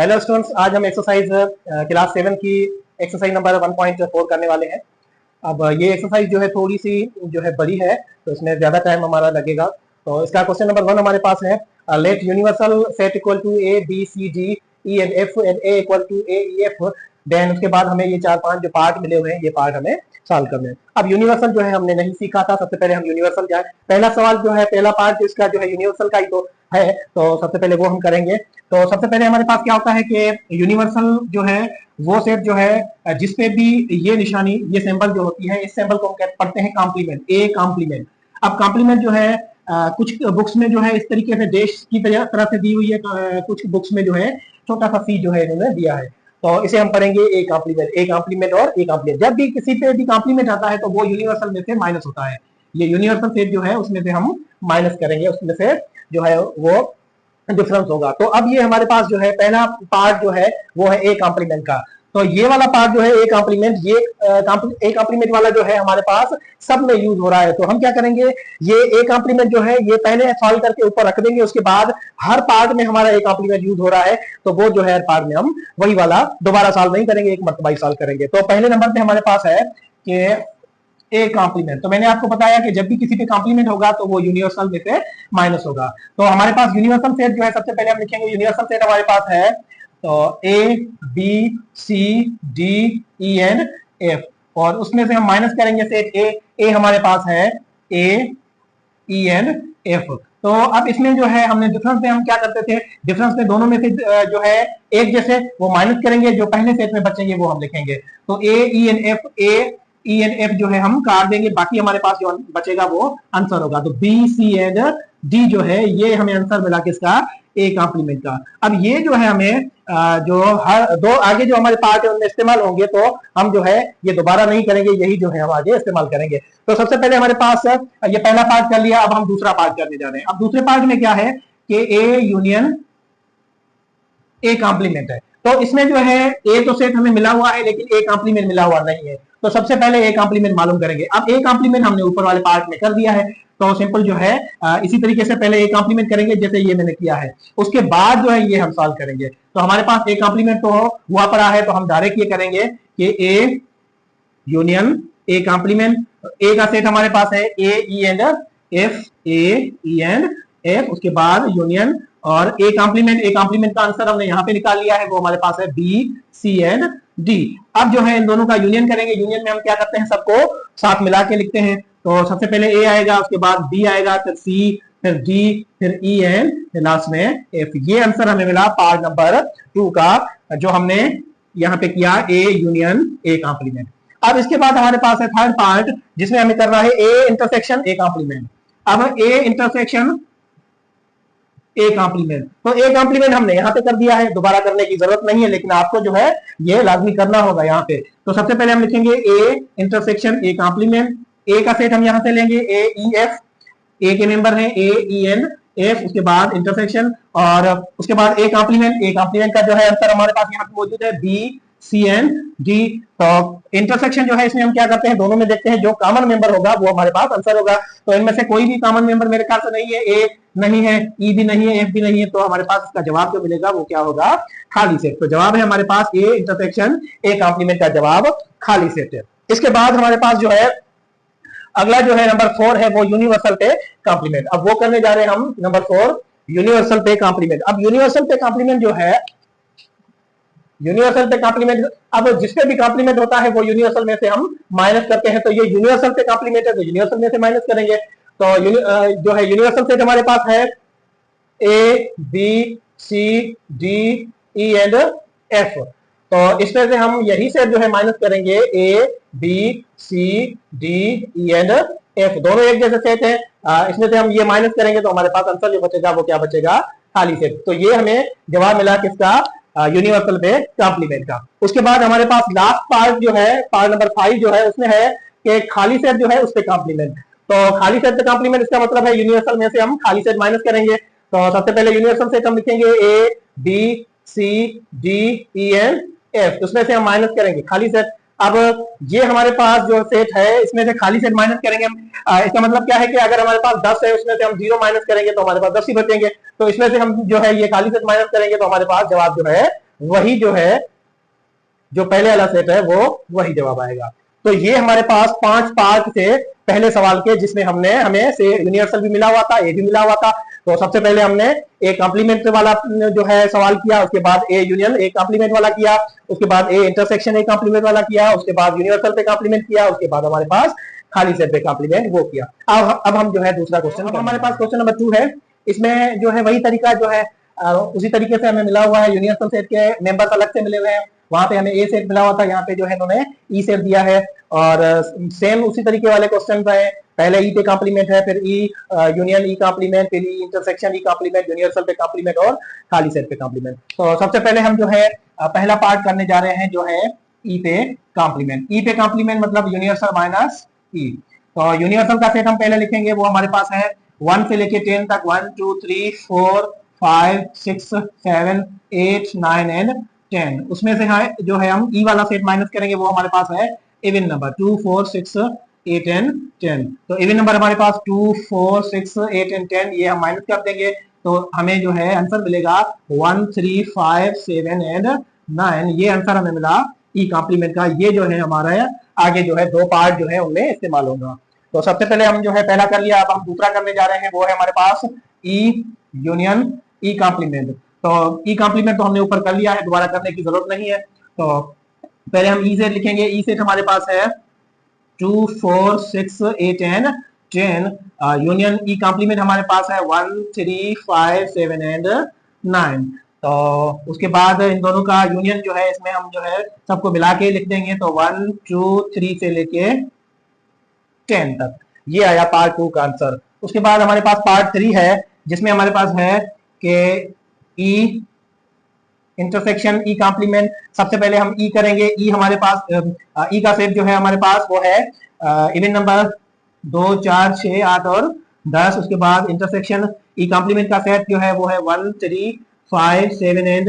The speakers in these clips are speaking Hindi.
हेलो स्टूडेंट्स, आज हम एक्सरसाइज क्लास 7 की एक्सरसाइज नंबर 1.4 करने वाले हैं। अब ये एक्सरसाइज जो है थोड़ी सी जो है बड़ी है, तो इसमें ज्यादा टाइम हमारा लगेगा। तो इसका क्वेश्चन नंबर 1 हमारे पास है, let universal set equal to a B C D E and f and A equal to a e f. Then उसके बाद हमें ये 4-5 जो पार्ट मिले हुए हैं, ये पार्ट हमें सॉल्व करने हैं। अब यूनिवर्सल जो है हमने नहीं सीखा था, सबसे पहले हम यूनिवर्सल जाए। पहला सवाल जो है, पहला पार्ट इसका जो है यूनिवर्सल का ही तो है, तो सबसे पहले वो हम करेंगे। तो सबसे पहले हमारे पास क्या होता है कि यूनिवर्सल जो है वो सेट जो है जिसपे भी ये निशानी, ये सिंबल जो होती है, इस सिंबल को हम पढ़ते हैं कॉम्प्लीमेंट, ए कॉम्प्लीमेंट। अब कॉम्प्लीमेंट जो है कुछ बुक्स में जो है इस तरीके से देश की तरह से दी हुई है, कुछ बुक्स में जो है छोटा सा सी जो है इन्होंने दिया है। तो इसे हम पढ़ेंगे ए कॉम्प्लीमेंट, ए कॉम्प्लीमेंट और ए कॉम्प्लीमेंट। जब भी किसी पे भी कॉम्प्लीमेंट आता है तो वो यूनिवर्सल में से माइनस होता है। ये यूनिवर्सल सेट जो है उसमें से हम माइनस करेंगे, उसमें से जो है वो डिफरेंस होगा। तो अब ये हमारे पास जो है पहला पार्ट जो है वो है ए कॉम्प्लीमेंट का। तो ये वाला पार्ट जो है ए कॉम्प्लीमेंट, ये ए कॉम्प्लीमेंट वाला जो है हमारे पास सब में यूज हो रहा है। तो हम क्या करेंगे, ये ए कॉम्प्लीमेंट जो है ये पहले सॉल्व करके ऊपर रख देंगे, उसके बाद हर पार्ट में हमारा ए कॉम्प्लीमेंट यूज हो रहा है, तो वो जो है हर पार्ट में हम वही वाला दोबारा सॉल्व नहीं करेंगे, एक मरतबा ही सॉल्व करेंगे। तो पहले नंबर पे हमारे पास है कि ए कॉम्प्लीमेंट। तो मैंने आपको बताया कि जब भी किसी पे कॉम्प्लीमेंट होगा तो वो यूनिवर्सल में से माइनस होगा। तो हमारे पास यूनिवर्सल सेट जो है, सबसे पहले हम लिखेंगे यूनिवर्सल सेट हमारे पास है तो a B C D E and f, और उसमें से हम माइनस करेंगे सेट ए। ए हमारे पास है ए ई एंड एफ। तो अब इसमें जो है हमने डिफरेंस में हम क्या करते थे, डिफरेंस में दोनों में से जो है एक जैसे वो माइनस करेंगे, जो पहले सेट में बचेंगे वो हम लिखेंगे। तो A E and F, A E and F जो है हम काट देंगे, बाकी हमारे पास जो बचेगा वो आंसर होगा। तो बी सी एंड डी जो है ये हमें आंसर मिला किसका, ए कॉम्प्लीमेंट का। अब ये जो है हमें जो हर दो आगे जो हमारे पार्ट है उनमें इस्तेमाल होंगे, तो हम जो है ये दोबारा नहीं करेंगे, यही जो है हम आगे इस्तेमाल करेंगे। तो सबसे पहले हमारे पास ये पहला पार्ट कर लिया, अब हम दूसरा पार्ट करने जा रहे हैं। अब दूसरे पार्ट में क्या है कि ए यूनियन ए कॉम्प्लीमेंट है। तो इसमें जो है ए तो सेट हमें मिला हुआ है, लेकिन ए कॉम्प्लीमेंट मिला हुआ नहीं है। तो सबसे पहले ए कॉम्प्लीमेंट मालूम करेंगे। अब ए कॉम्प्लीमेंट हमने ऊपर वाले पार्ट में कर दिया है, तो सिंपल जो है इसी तरीके से पहले ए कॉम्प्लीमेंट करेंगे जैसे ये मैंने किया है, उसके बाद जो है ये हम सॉल्व करेंगे। तो हमारे पास ए कॉम्प्लीमेंट तो हुआ पड़ा है, तो हम डायरेक्ट ये करेंगे कि ए यूनियन ए कॉम्प्लीमेंट। ए का सेट हमारे पास है A E and F, A E and F, उसके बाद यूनियन और ए कॉम्प्लीमेंट। ए कॉम्प्लीमेंट का आंसर हमने यहाँ पे निकाल लिया है, वो हमारे पास है बी सी एंड डी। अब जो है इन दोनों का यूनियन करेंगे। यूनियन में हम क्या करते हैं, सबको साथ मिला के लिखते हैं। तो सबसे पहले ए आएगा, उसके बाद बी आएगा, फिर सी, फिर डी, फिर ई एंड फिर लास्ट में एफ। ये आंसर हमें मिला पार्ट नंबर 2 का, जो हमने यहाँ पे किया ए यूनियन ए कॉम्प्लीमेंट। अब इसके बाद हमारे पास है थर्ड पार्ट, जिसमें हमें करना है ए इंटरसेक्शन ए कॉम्प्लीमेंट। अब ए इंटरसेक्शन ए कॉम्प्लीमेंट, तो ए कॉम्प्लीमेंट हमने यहाँ पे कर दिया है, दोबारा करने की जरूरत नहीं है, लेकिन आपको जो है ये लाजमी करना होगा यहाँ पे। तो सबसे पहले हम लिखेंगे ए इंटरसेक्शन ए कॉम्प्लीमेंट। ए का सेट हम यहाँ से लेंगे ए ई एफ, ए के मेंबर है ए ई एन एफ, उसके बाद इंटरसेक्शन और उसके बाद ए कॉम्प्लीमेंट। ए कॉम्प्लीमेंट का जो है आंसर हमारे पास यहाँ पे मौजूद है बी सी एन डी। तो इंटरसेक्शन जो है इसमें हम क्या करते हैं, दोनों में देखते हैं जो कॉमन मेंबर होगा वो हमारे पास आंसर होगा। तो इनमें से कोई भी कॉमन मेंबर मेरे ख्याल से नहीं है, ए नहीं है, ई भी नहीं है, एफ भी नहीं है, तो हमारे पास इसका जवाब जो मिलेगा वो क्या होगा, खाली सेट। तो जवाब है हमारे पास ए इंटरसेक्शन ए कॉम्प्लीमेंट का जवाब खाली सेट है। इसके बाद हमारे पास जो है अगला जो है नंबर 4 है, वो यूनिवर्सल पे कॉम्प्लीमेंट। अब वो करने जा रहे हैं हम नंबर 4 यूनिवर्सल पे कॉम्प्लीमेंट। अब यूनिवर्सल पे कॉम्प्लीमेंट जो है, यूनिवर्सल पे कॉम्प्लीमेंट, अब जिसपे भी कॉम्प्लीमेंट होता है वो यूनिवर्सल में से हम माइनस करते हैं। तो ये यूनिवर्सल पे कॉम्प्लीमेंट है, तो यूनिवर्सल में से माइनस करेंगे। तो जो है यूनिवर्सल सेट हमारे पास है a B C D E and f. तो इसमें से हम यही सेट जो है माइनस करेंगे, a B C D E and f, दोनों एक जैसे सेट है। इसमें से हम ये माइनस करेंगे तो हमारे पास आंसर जो बचेगा वो क्या बचेगा, खाली सेट। तो ये हमें जवाब मिला किसका, यूनिवर्सल पे कॉम्प्लीमेंट का। उसके बाद हमारे पास लास्ट पार्ट जो है, पार्ट नंबर 5 जो है, उसमें है कि खाली सेट जो है उस पे कॉम्प्लीमेंट। तो खाली सेट पे कॉम्प्लीमेंट इसका मतलब है यूनिवर्सल में से हम खाली सेट माइनस करेंगे। तो सबसे पहले यूनिवर्सल सेट हम लिखेंगे A B C D E and F, उसमें से हम माइनस करेंगे खाली सेट। अब ये हमारे पास जो सेट है इसमें से खाली सेट माइनस करेंगे हम। इसका मतलब क्या है कि अगर हमारे पास 10 है, उसमें से हम 0 माइनस करेंगे तो हमारे पास 10 ही बचेंगे। तो इसमें से हम जो है ये खाली सेट माइनस करेंगे तो हमारे पास जवाब जो है वही जो है, जो पहले वाला सेट है वो वही जवाब आएगा। तो ये हमारे पास 5 पार्ट थे पहले सवाल के, जिसमें हमें से यूनिवर्सल भी मिला हुआ था, ए भी मिला हुआ था। तो सबसे पहले हमने ए कॉम्प्लीमेंट वाला जो है सवाल किया, उसके बाद ए यूनियन ए कॉम्प्लीमेंट वाला किया, उसके बाद ए इंटरसेक्शन ए कॉम्प्लीमेंट वाला किया, उसके बाद यूनिवर्सल पे कॉम्प्लीमेंट किया, उसके बाद हमारे पास खाली सेट पे कॉम्प्लीमेंट वो किया। अब हम जो है दूसरा क्वेश्चन, हमारे पास क्वेश्चन नंबर 2 है। इसमें जो है वही तरीका जो है उसी तरीके से हमें मिला हुआ है। यूनिवर्सल सेट के मेंबर्स अलग से मिले हुए हैं, वहां पे हमें ए सेट मिला हुआ था, यहाँ पे जो है इन्होंने ई सेट दिया है। और सेम उसी तरीके वाले क्वेश्चन रहे, पहले ई पे कॉम्प्लीमेंट है, फिर ई यूनियन ई कॉम्प्लीमेंट, फिर E intersection E complement, universal पे कॉम्प्लीमेंट और खाली सेट पे कॉम्प्लीमेंट। तो सबसे पहले हम जो है पहला पार्ट करने जा रहे हैं, जो है ई पे कॉम्प्लीमेंट। ई पे कॉम्प्लीमेंट मतलब यूनिवर्सल माइनस ई। तो यूनिवर्सल का सेट हम पहले लिखेंगे, वो हमारे पास है 1 से लेके 10 तक, 1 2 3 4 5 6 7 8 9 एंड 10। उसमें से है जो है हम ई वाला सेट माइनस करेंगे, वो हमारे पास है इवन नंबर 2 4 6 8 एंड 10। तो इवन नंबर हमारे पास 2 4 6 8 एंड 10, ये हम माइनस कर देंगे तो हमें जो है आंसर मिलेगा 1 3 5 7 एंड 9। ये आंसर हमें मिला ई कॉम्प्लीमेंट का। ये जो है हमारा आगे जो है दो पार्ट जो है उनमें इस्तेमाल होगा। तो सबसे पहले हम जो है पहला कर लिया, अब हम दूसरा करने जा रहे हैं, वो है हमारे पास ई यूनियन ई कॉम्प्लीमेंट। तो ई कॉम्प्लीमेंट तो हमने ऊपर कर लिया है, दोबारा करने की जरूरत नहीं है। तो पहले हम ई सेट लिखेंगे। ई सेट हमारे पास है 2 4 6 8 एंड 10। यूनियन ई कॉम्प्लीमेंट हमारे पास है 1 3 5 7 एंड 9। तो उसके बाद इन दोनों का यूनियन जो है, इसमें हम जो है सबको मिला के लिख देंगे। तो 1 2 3 से लेके 10 तक, ये आया पार्ट 2 का आंसर। उसके बाद हमारे पास पार्ट 3 है, जिसमें हमारे पास है कि ई इंटरसेक्शन ई कॉम्प्लीमेंट। सबसे पहले हम ई करेंगे। ई हमारे पास ई का सेट जो है हमारे पास वो है इवन नंबर 2 4 6 8 और 10। उसके बाद इंटरसेक्शन ई कॉम्प्लीमेंट का सेट जो है वो है 1 3 5 7 एंड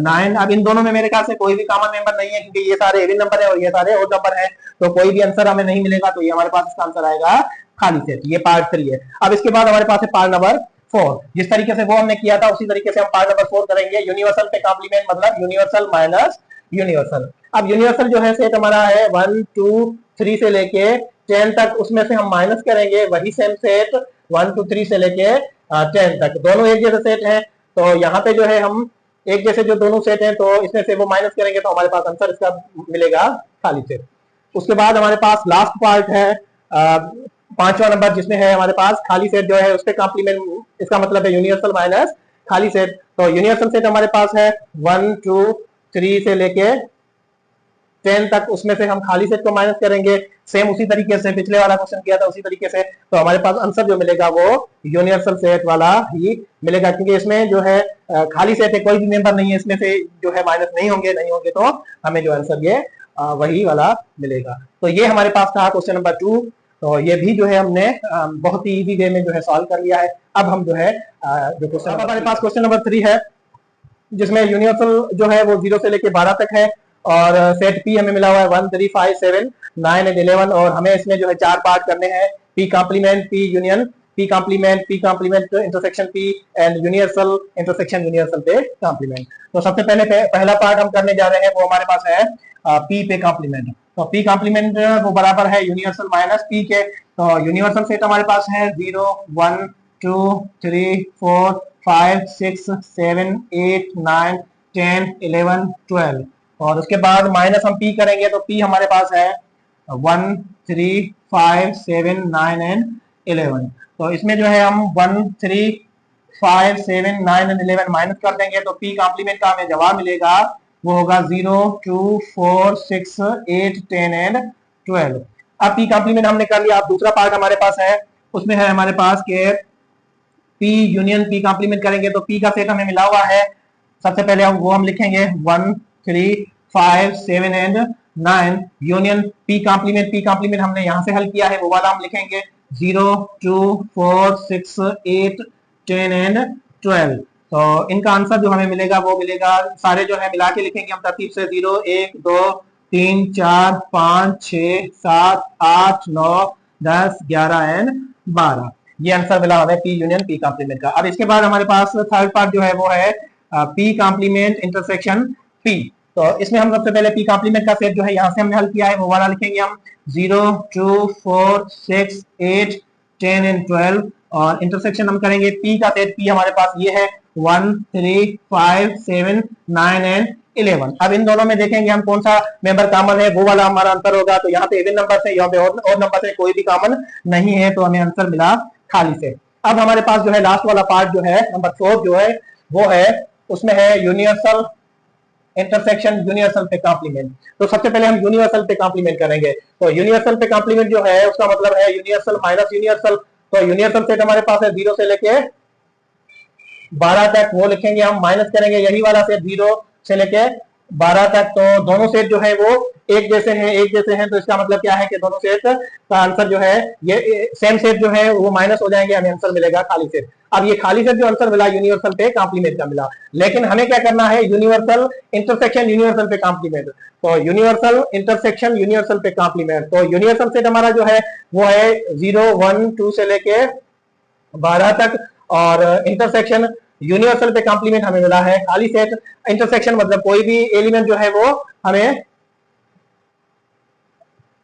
9। अब इन दोनों में मेरे ख्याल से कोई भी कॉमन मेंबर नहीं है, क्योंकि ये सारे इवन नंबर है और ये सारे ओड नंबर है, तो कोई भी आंसर हमें नहीं मिलेगा। तो ये हमारे पास इसका आंसर आएगा खाली सेट। ये पार्ट 3 है। अब इसके बाद हमारे पास है पार्ट नंबर 4। जिस तरीके से वो हमने किया था उसी तरीके से हम पार्ट नंबर 4 करेंगे। यूनिवर्सल पे कॉम्प्लीमेंट मतलब यूनिवर्सल माइनस यूनिवर्सल। अब यूनिवर्सल जो है सेट हमारा है 1 2 3 से लेके 10 तक, उसमें से हम माइनस करेंगे वही सेम सेट 1 2 3 से लेके 10 तक। दोनों एक जैसे सेट है, तो यहाँ पे जो है हम एक जैसे जो दोनों सेट हैं, तो इसमें से वो माइनस करेंगे तो हमारे पास आंसर इसका मिलेगा खाली सेट। उसके बाद हमारे पास लास्ट पार्ट है 5वां नंबर, जिसमें है हमारे पास खाली सेट जो है उसके कॉम्प्लीमेंट। इसका मतलब है यूनिवर्सल माइनस खाली सेट। तो यूनिवर्सल सेट हमारे पास है 1 2 3 से लेके 10 तक, उसमें से हम खाली सेट को माइनस करेंगे सेम उसी तरीके से पिछले वाला क्वेश्चन किया था उसी तरीके से। तो हमारे पास आंसर जो मिलेगा वो यूनिवर्सल सेट वाला ही मिलेगा, क्योंकि इसमें जो है खाली सेट है, कोई भी मेंबर नहीं है इसमें से जो है माइनस नहीं होंगे तो हमें जो आंसर ये वही वाला मिलेगा। तो ये हमारे पास था क्वेश्चन नंबर 2। तो ये भी जो है हमने बहुत ही इजी वे में जो है सॉल्व कर लिया है। अब हम जो है जो क्वेश्चन हमारे पास क्वेश्चन नंबर 3 है, जिसमें यूनिवर्सल जो है वो 0 से लेके 12 तक है, और सेट पी हमें मिला हुआ है 1 3 5 7 9 एंड 11। और हमें इसमें जो है 4 पार्ट करने हैं, P complement, P union, P complement intersection P and universal intersection universal पे कॉम्प्लीमेंट। तो सबसे पहले पहला पार्ट हम करने जा रहे हैं, वो हमारे पास है पी पे कॉम्प्लीमेंट। तो पी कॉम्प्लीमेंट वो बराबर है यूनिवर्सल माइनस पी के। तो यूनिवर्सल सेट हमारे पास है 0 1 2 3 4 5 6 7 8 9 10 11 12। और उसके बाद माइनस हम पी करेंगे, तो पी हमारे पास है 1 3 5 7 9 एंड 11। तो इसमें जो है हम 1 3 5 7 9 एंड 11 माइनस कर देंगे, तो पी कॉम्प्लीमेंट का हमें जवाब मिलेगा वो होगा 0 2 4 6 8 10 एंड 12। अब पी कॉम्प्लीमेंट हमने कर लिया। अब दूसरा पार्ट हमारे पास है, उसमें है हमारे पास के पी यूनियन पी कॉम्प्लीमेंट करेंगे। तो पी का सेट हमें मिला हुआ है, सबसे पहले हम लिखेंगे 1 3 5 7 एंड 9 यूनियन पी कॉम्प्लीमेंट हमने यहाँ से हल किया है, वो वाला हम लिखेंगे 0 2 4 6 8 10 एंड 12। तो इनका आंसर जो हमें मिलेगा वो मिलेगा, सारे जो है मिला के लिखेंगे हम तरतीब से 0 1 2 3 4 5 6 7 8 9 10 11 एंड 12। ये आंसर मिला हमें पी यूनियन पी कॉम्प्लीमेंट का। अब इसके बाद हमारे पास थर्ड पार्ट जो है वो है पी कॉम्प्लीमेंट इंटरसेक्शन पी। तो इसमें हम सबसे पहले पी कॉम्प्लीमेंट का सेट जो है यहाँ से हमने हल किया है वो वाला लिखेंगे हम 0 2 4 6 8 10 एंड 12 और इंटरसेक्शन हम करेंगे पी का सेट पी हमारे पास ये है 1 3 5 7 9 एंड 11। अब इन दोनों में देखेंगे हम कौन सा मेंबर कॉमन है, वो वाला हमारा आंसर होगा। तो यहाँ पे इवन नंबर से, यहाँ पे और नंबर से कोई भी कॉमन नहीं है, तो हमें आंसर मिला खाली से। अब हमारे पास जो है लास्ट वाला पार्ट जो है नंबर 4 जो है वो है, उसमें है यूनिवर्सल इंटरसेक्शन यूनिवर्सल पे कॉम्प्लीमेंट। तो सबसे पहले हम यूनिवर्सल पे कॉम्प्लीमेंट करेंगे। तो यूनिवर्सल पे कॉम्प्लीमेंट जो है उसका मतलब है यूनिवर्सल माइनस यूनिवर्सल। तो यूनिवर्सल सेट हमारे पास है 0 से लेके 12 तक, वो लिखेंगे हम, माइनस करेंगे यही वाला सेट 0 से लेके 12 तक। तो दोनों सेट जो है वो एक जैसे हैं, तो इसका मतलब क्या है कि दोनों सेट का आंसर जो है ये सेम सेट जो है वो माइनस हो जाएंगे, हमें आंसर मिलेगा खाली सेट। अब ये खाली सेट जो आंसर मिला यूनिवर्सल पे कॉम्प्लीमेंट का मिला, लेकिन हमें क्या करना है, यूनिवर्सल इंटरसेक्शन यूनिवर्सल पे कॉम्प्लीमेंट। तो यूनिवर्सल इंटरसेक्शन यूनिवर्सल पे कॉम्प्लीमेंट, तो यूनिवर्सल सेट हमारा जो है वो है 0 1 2 से लेके 12 तक, और इंटरसेक्शन यूनिवर्सल पे कॉम्प्लीमेंट हमें मिला है खाली सेट। इंटरसेक्शन मतलब कोई भी एलिमेंट जो है वो हमें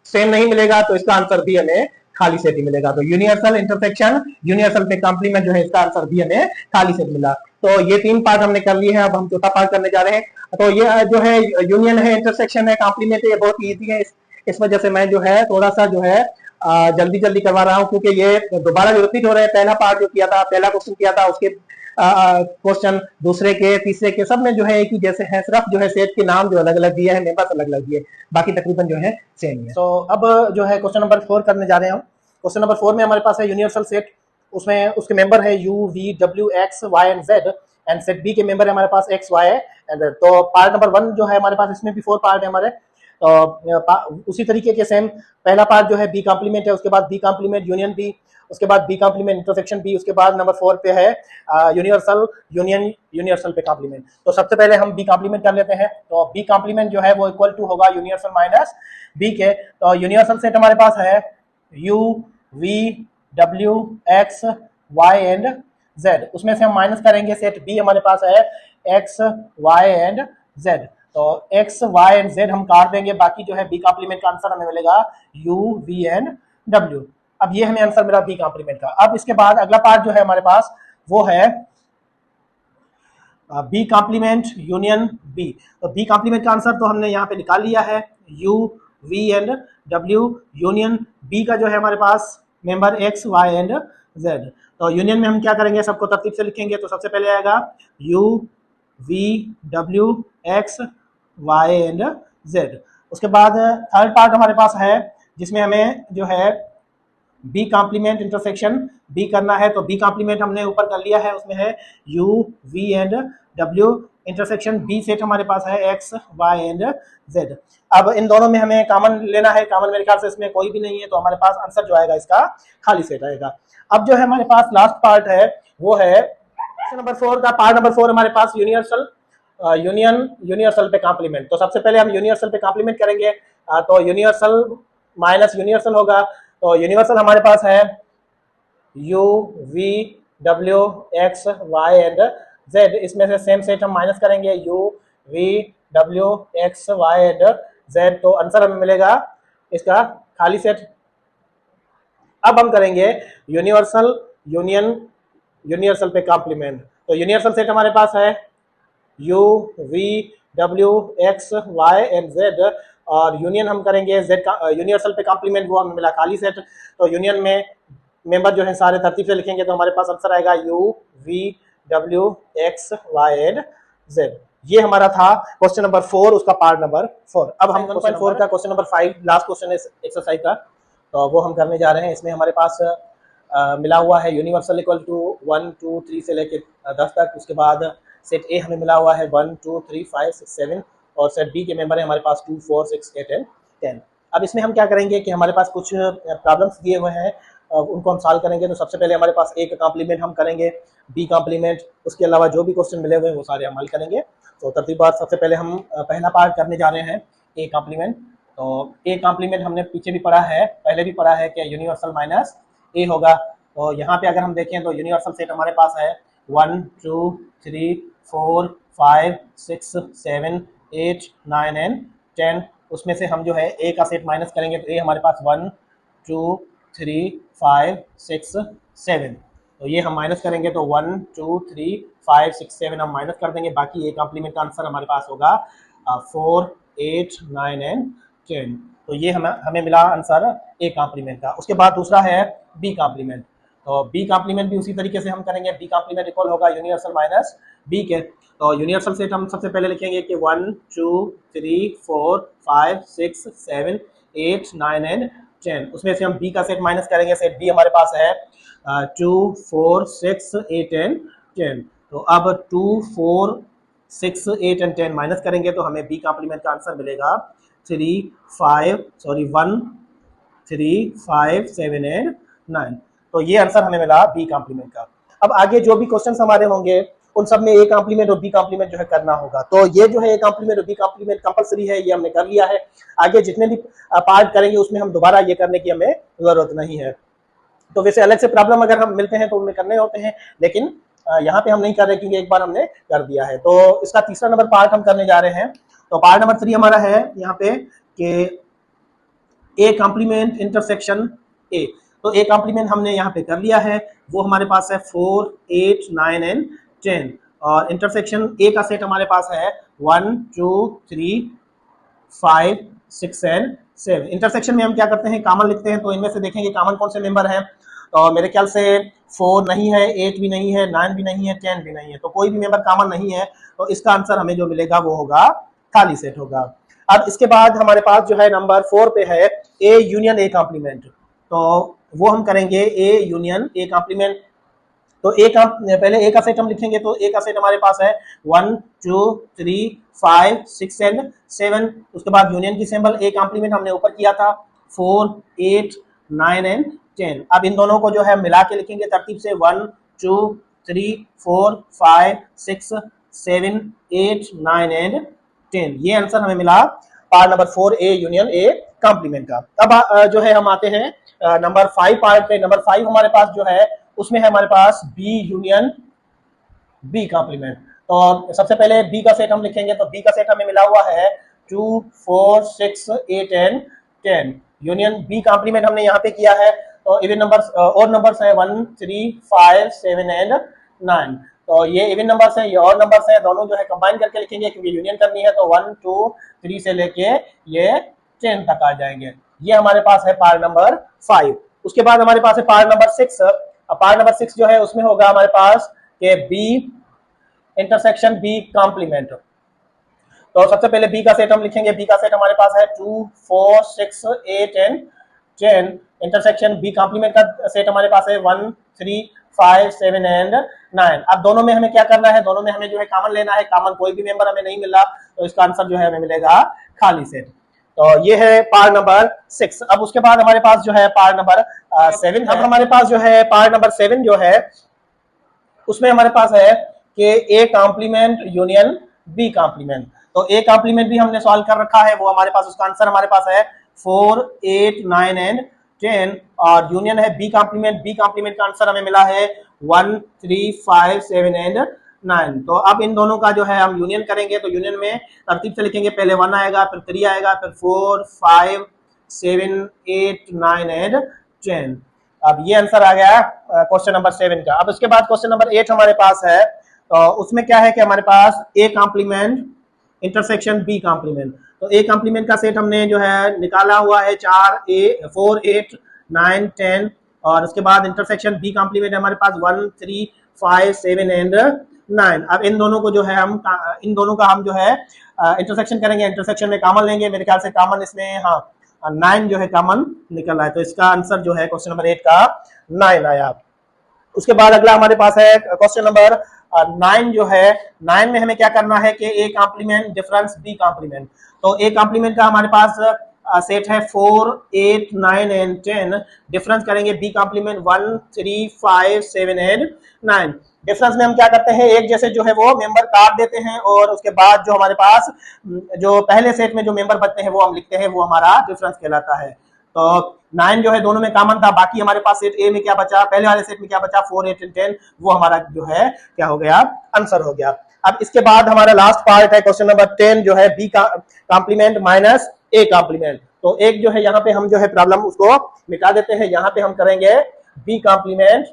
सेम नहीं मिलेगा, तो इसका आंसर भी हमें खाली सेट ही मिलेगा। तो यूनिवर्सल इंटरसेक्शन यूनिवर्सल पे कॉम्प्लीमेंट जो है इसका आंसर भी हमें खाली सेट मिला। तो ये 3 पार्ट हमने कर लिए हैं, अब हम चौथा पार्ट करने जा रहे हैं। तो ये जो है यूनियन है, इंटरसेक्शन है, कॉम्प्लीमेंट है, ये बहुत ईजी है। इस वजह से मैं जो है थोड़ा सा जो है जल्दी जल्दी करवा रहा हूँ, क्योंकि ये दोबारा रिपीट हो रहे हैं। पहला पार्ट जो किया था, पहला क्वेश्चन किया था, उसके क्वेश्चन दूसरे के तीसरे के सब में जो है एक ही जैसे है, सिर्फ जो है सेट के नाम जो अलग अलग दिए हैं, मेंबर्स अलग अलग दिए, बाकी तकरीबन जो है सेम है। तो अब जो है क्वेश्चन नंबर 4 करने जा रहे हैं हम। क्वेश्चन नंबर 4 में हमारे पास है यूनिवर्सल सेट, उसमें उसके मेंबर है U V W X Y and Z, and set B के मेंबर है हमारे पास एक्स वाई एंड जेड। तो पार्ट नंबर 1 जो है हमारे पास, इसमें भी 4 पार्ट है हमारे। तो उसी तरीके के सेम पहला पार्ट जो है बी कॉम्प्लीमेंट है, उसके बाद बी कॉम्प्लीमेंट यूनियन बी, उसके बाद बी कॉम्प्लीमेंट इंटरसेक्शन बी, उसके बाद नंबर 4 पे है यूनिवर्सल यूनियन यूनिवर्सल पे कॉम्प्लीमेंट। तो सबसे पहले हम बी कॉम्प्लीमेंट कर लेते हैं। तो बी कॉम्प्लीमेंट जो है वो इक्वल टू होगा यूनिवर्सल माइनस बी के। तो यूनिवर्सल सेट हमारे पास है U V W X Y and Z, उसमें से हम माइनस करेंगे सेट बी हमारे पास है एक्स वाई एंड जेड। तो एक्स वाई एंड जेड हम काट देंगे, बाकी जो है बी कॉम्प्लीमेंट का आंसर हमें मिलेगा यू वी एंड डब्ल्यू। अब ये हमें आंसर मिला बी कॉम्प्लीमेंट का। अब इसके बाद अगला पार्ट जो है हमारे पास वो है बी कॉम्प्लीमेंट यूनियन बी। तो बी कॉम्प्लीमेंट का आंसर तो हमने यहाँ पे निकाल लिया है, U V and W. Union B का जो है हमारे पास member X Y and Z. तो यूनियन में हम क्या करेंगे, सबको तरतीब से लिखेंगे। तो सबसे पहले आएगा U V W X Y and Z. उसके बाद थर्ड पार्ट हमारे पास है जिसमें हमें जो है बी कॉम्प्लीमेंट इंटरसेक्शन बी करना है। तो बी कॉम्प्लीमेंट हमने ऊपर कर लिया है, उसमें है U V and W, intersection B set हमारे पास है एक्स वाई एंड जेड। अब इन दोनों में हमें कॉमन लेना है, कॉमन मेरे ख्याल से इसमें कोई भी नहीं है, तो हमारे पास आंसर जो आएगा इसका खाली सेट आएगा। अब जो है हमारे पास लास्ट पार्ट है वो है नंबर 4 का। पार्ट नंबर 4 हमारे पास यूनिवर्सल यूनियन यूनिवर्सल पे कॉम्प्लीमेंट। तो सबसे पहले हम यूनिवर्सल पे कॉम्प्लीमेंट करेंगे। तो यूनिवर्सल माइनस यूनिवर्सल होगा। तो यूनिवर्सल हमारे पास है U V W X Y and Z, इसमें से सेम सेट हम माइनस करेंगे U V W X Y and Z. तो आंसर हमें मिलेगा इसका खाली सेट। अब हम करेंगे यूनिवर्सल यूनियन यूनिवर्सल पे कॉम्प्लीमेंट। तो यूनिवर्सल सेट हमारे पास है U V W X Y and Z, और यूनियन हम करेंगे जेड का यूनिवर्सल पे कॉम्प्लीमेंट, वो हमें मिला खाली सेट। तो यूनियन में मेंबर जो है सारे तरतीब से लिखेंगे, तो हमारे पास आंसर आएगा U V W X Y and Z. ये हमारा था क्वेश्चन नंबर 4, उसका पार्ट नंबर 4। अब हम 1.4 का क्वेश्चन नंबर 5 लास्ट क्वेश्चन है एक्सरसाइज का, तो वो हम करने जा रहे हैं। इसमें हमारे पास मिला हुआ है यूनिवर्सल इक्वल टू 1 2 3 से लेके 10 तक। उसके बाद सेट ए हमें मिला हुआ है 1 2 3 5 6 7, और सेट बी के मेंबर है हमारे पास 2 4 6 8 एंड 10। अब इसमें हम क्या करेंगे कि हमारे पास कुछ प्रॉब्लम्स दिए हुए हैं, उनको हम सॉल्व करेंगे। तो सबसे पहले हमारे पास ए का कॉम्प्लीमेंट हम करेंगे, बी कॉम्प्लीमेंट, उसके अलावा जो भी क्वेश्चन मिले हुए हैं वो सारे हम हल करेंगे। तो तरतीबात सबसे पहले हम पहला पार्ट करने जा रहे हैं ए कॉम्प्लीमेंट। तो ए कॉम्प्लीमेंट हमने पीछे भी पढ़ा है, पहले भी पढ़ा है कि यूनिवर्सल माइनस ए होगा। तो यहाँ पे अगर हम देखें तो यूनिवर्सल सेट हमारे पास है 1 2 3 4 5 6 7 8 9 एंड 10। उसमें से हम जो है ए का सेट माइनस करेंगे तो ए हमारे पास 1 2 3 5 6 7। तो ये हम माइनस करेंगे तो 1 2 3 5 6 7 हम माइनस कर देंगे। बाकी ए कॉम्प्लीमेंट का आंसर हमारे पास होगा 4 8 9 एंड 10। तो ये हमें मिला आंसर ए कॉम्प्लीमेंट का। उसके बाद दूसरा है बी कॉम्प्लीमेंट। तो बी कॉम्प्लीमेंट भी उसी तरीके से हम करेंगे। बी कॉम्प्लीमेंट इक्वल होगा यूनिवर्सल माइनस बी के। तो यूनिवर्सल सेट हम सबसे पहले लिखेंगे कि 1 2 3 4 5 6 7 8 9 एंड 10। उसमें से हम बी का सेट माइनस करेंगे। सेट बी हमारे पास है 2 4 6 8 एंड 10। तो अब 2 4 6 8 एंड 10 माइनस करेंगे तो हमें बी कॉम्प्लीमेंट का आंसर मिलेगा 1 3 5 7 एंड 9। तो ये आंसर हमें मिला बी कॉम्प्लीमेंट का। अब आगे जो भी क्वेश्चंस हमारे होंगे उन सब में ए कॉम्प्लीमेंट और बी कॉम्प्लीमेंट जो है करना होगा। तो ये जो है ए कॉम्प्लीमेंट और बी कॉम्प्लीमेंट कंपलसरी है, ये हमने कर लिया है। आगे जितने भी पार्ट करेंगे उसमें हम दोबारा ये करने की हमें जरूरत नहीं है। तो वैसे अलग से प्रॉब्लम अगर हम मिलते हैं तो उनमें करने होते हैं, लेकिन यहाँ पे हम नहीं कर रहे क्योंकि एक बार हमने कर दिया है। तो इसका तीसरा नंबर पार्ट हम करने जा रहे हैं। तो पार्ट नंबर 3 हमारा है यहाँ पे कि ए कॉम्प्लीमेंट इंटरसेक्शन ए। तो ए कॉम्प्लीमेंट हमने यहाँ पे कर लिया है। वो हमारे पास है 4 8 9 एंड 10। और इंटरसेक्शन ए का सेट हमारे पास है 1 2 3 5 6 एंड 7। इंटरसेक्शन में हम क्या करते हैं, कॉमन लिखते हैं। तो इनमें से देखेंगे कॉमन कौन से मेंबर हैं। तो मेरे ख्याल से 4 नहीं है, 8 भी नहीं है, 9 भी नहीं है, 10 भी नहीं है। तो कोई भी मेंबर कॉमन नहीं है। तो इसका आंसर हमें जो मिलेगा वो होगा खाली सेट होगा। अब इसके बाद हमारे पास जो है नंबर 4 पे है ए यूनियन ए कॉम्प्लीमेंट। तो वो हम करेंगे ए यूनियन ए कॉम्प्लीमेंट। तो ए का पहले ए का सेट हम लिखेंगे। तो ए का सेट हमारे पास है 1 2 3 5 6 एंड 7। उसके बाद यूनियन की सिंबल ए कॉम्प्लीमेंट हमने ऊपर किया था 4 8 9 एंड 10। अब इन दोनों को जो है मिला के लिखेंगे तरतीब से 1 2 3 4 5 6 7 8 9 एंड 10। ये आंसर हमें मिला part number 4 A union A complement का। अब जो है हम आते हैं नंबर 5 पार्ट पे। नंबर 5 हमारे पास जो है उसमें है हमारे पास बी यूनियन बी कॉम्प्लीमेंट। तो सबसे पहले बी का सेट हम लिखेंगे। तो बी का सेट हमें मिला हुआ है 2 4 6 8 एंड 10। यूनियन बी कॉम्प्लीमेंट हमने यहाँ पे किया है। तो इवन नंबर्स और नंबर्स है 1 3 5 7 एंड 9। तो ये इवन नंबर्स हैं, ये और नंबर्स हैं, दोनों जो है कंबाइन करके लिखेंगे क्योंकि यूनियन करनी है। तो 1 2 3 से लेके ये 10 तक आ जाएंगे। ये हमारे पास है पार्ट नंबर 5। उसके बाद हमारे पास है पार्ट नंबर 6। पार्ट नंबर 6 जो है उसमें होगा हमारे पास के बी इंटरसेक्शन बी कॉम्प्लीमेंट। तो सबसे पहले बी का सेट हम लिखेंगे। बी का सेट हमारे पास है 2 4 6 8 एंड 10। इंटरसेक्शन बी कॉम्प्लीमेंट का सेट हमारे पास है 1 3 5 7 एंड 9। अब दोनों में हमें क्या करना है, दोनों में हमें जो है कॉमन लेना है। कॉमन कोई भी मेंबर हमें नहीं मिल रहा तो इसका आंसर जो है हमें मिलेगा खाली सेट। तो ये है पार्ट नंबर 6। अब उसके बाद हमारे पास जो है पार्ट नंबर 7। अब हमारे पास जो है पार्ट नंबर 7 जो है उसमें हमारे पास है कि A complement union B complement. तो ए कॉम्प्लीमेंट भी हमने सॉल्व कर रखा है। वो हमारे पास उसका आंसर हमारे पास है 4 8 9 एंड 10। और यूनियन है बी कॉम्प्लीमेंट। बी कॉम्प्लीमेंट का आंसर हमें मिला है 1 3 5 7 एंड 9। तो अब इन दोनों का जो है हम यूनियन करेंगे। तो यूनियन में तरतीब से लिखेंगे। पहले 1 आएगा, फिर 3 आएगा, फिर 4 5 7 8 9 एंड 10। अब ये आंसर आ गया क्वेश्चन नंबर 7 का। अब उसके बाद क्वेश्चन नंबर 8 हमारे पास है। तो उसमें क्या है कि हमारे पास A complement intersection B complement. तो ए कॉम्प्लीमेंट का सेट हमने जो है निकाला हुआ है 4 8 9 10। और उसके बाद इंटरसेक्शन बी कॉम्प्लीमेंट हमारे पास 1 3 5 7 एंड 9। अब इन दोनों को जो है हम इन दोनों का हम जो है इंटरसेक्शन करेंगे। इंटरसेक्शन में कॉमन लेंगे। मेरे ख्याल से कॉमन इसमें 9 जो है कॉमन निकल रहा है। तो इसका आंसर जो है क्वेश्चन नंबर 8 का 9 आया। उसके बाद अगला हमारे पास है क्वेश्चन नंबर 9 जो है 9 में हमें क्या करना है कि A complement difference B complement. तो ए कॉम्प्लीमेंट का हमारे पास सेट है 4 8 9 एंड 10। डिफरेंस करेंगे बी कॉम्प्लीमेंट 1 3 5 7 एंड 9। डिफरेंस में हम क्या करते हैं, एक जैसे जो है वो मेंबर काट देते हैं और उसके बाद जो हमारे पास जो पहले सेट में जो मेंबर बचते हैं वो हम लिखते हैं, वो हमारा डिफरेंस कहलाता है। तो 9 जो है दोनों में कॉमन था। बाकी हमारे पास सेट ए में क्या बचा, पहले वाले सेट में क्या बचा 4 8 10, वो हमारा जो है क्या हो गया आंसर हो गया। अब इसके बाद हमारा लास्ट पार्ट है क्वेश्चन नंबर 10 जो है बी का कॉम्प्लीमेंट माइनस ए कॉम्प्लीमेंट। तो एक जो है यहाँ पे हम जो है प्रॉब्लम उसको मिटा देते हैं, यहाँ पे हम करेंगे B complement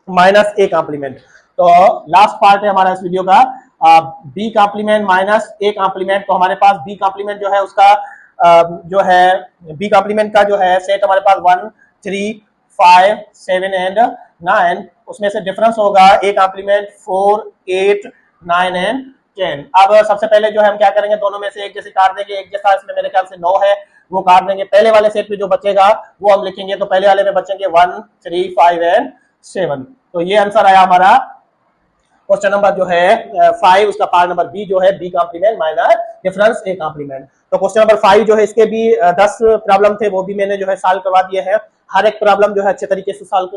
minus A complement. तो लास्ट पार्ट है हमारा इस वीडियो का B complement minus A complement. तो हमारे पास बी कॉम्प्लीमेंट जो है उसका जो है बी कॉम्प्लीमेंट का जो है सेट हमारे पास 1 3 5 7 एंड 9, उसमें से डिफरेंस होगा ए कॉम्प्लीमेंट 4 8 9 एंड 10। अब सबसे पहले जो है हम क्या करेंगे, दोनों में से एक जैसे काट देंगे, एक जैसा इसमें मेरे ख्याल से 9 है वो काट देंगे। पहले वाले सेट में जो बचेगा वो हम लिखेंगे, तो पहले वाले में बचेंगे 1 3 5 एंड 7। तो ये आंसर आया हमारा क्वेश्चन नंबर जो है 5, उसका पार्ट नंबर बी जो है B complement minus difference A complement. तो क्वेश्चन नंबर 5 जो है इसके भी 10 प्रॉब्लम थे, वो भी मैंने जो है सॉल्व करवा दिए हैं। हर एक प्रॉब्लम जो है अच्छे तरीके से सॉल्व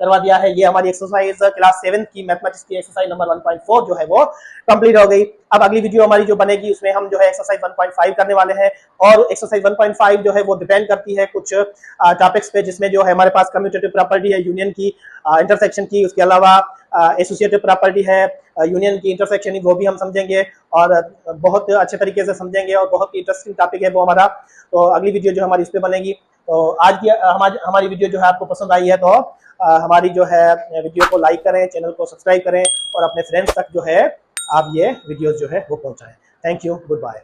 करवा दिया है। ये हमारी एक्सरसाइज क्लास 7 की मैथमेटिक्स की एक्सरसाइज नंबर 1.4 जो है वो कंप्लीट हो गई। अब अगली वीडियो हमारी जो बनेगी उसमें हम जो है एक्सरसाइज 1.5 करने वाले हैं, और एक्सरसाइज 1.5 जो है वो डिपेंड करती है कुछ टॉपिक्स पे, जिसमें जो है हमारे पास कम्यूटेटिव प्रॉपर्टी है यूनियन की, इंटरसेक्शन की, उसके अलावा एसोसिएटिव प्रॉपर्टी है यूनियन की, इंटरसेक्शन, वो भी हम समझेंगे और बहुत अच्छे तरीके से समझेंगे, और बहुत ही इंटरेस्टिंग टॉपिक है वो हमारा। तो अगली वीडियो जो हमारी इस पे बनेगी। तो आज की हमारी वीडियो जो है आपको पसंद आई है तो हमारी जो है वीडियो को लाइक करें, चैनल को सब्सक्राइब करें, और अपने फ्रेंड्स तक जो है आप ये वीडियोस जो है वो पहुंचाएं। Thank you, good bye.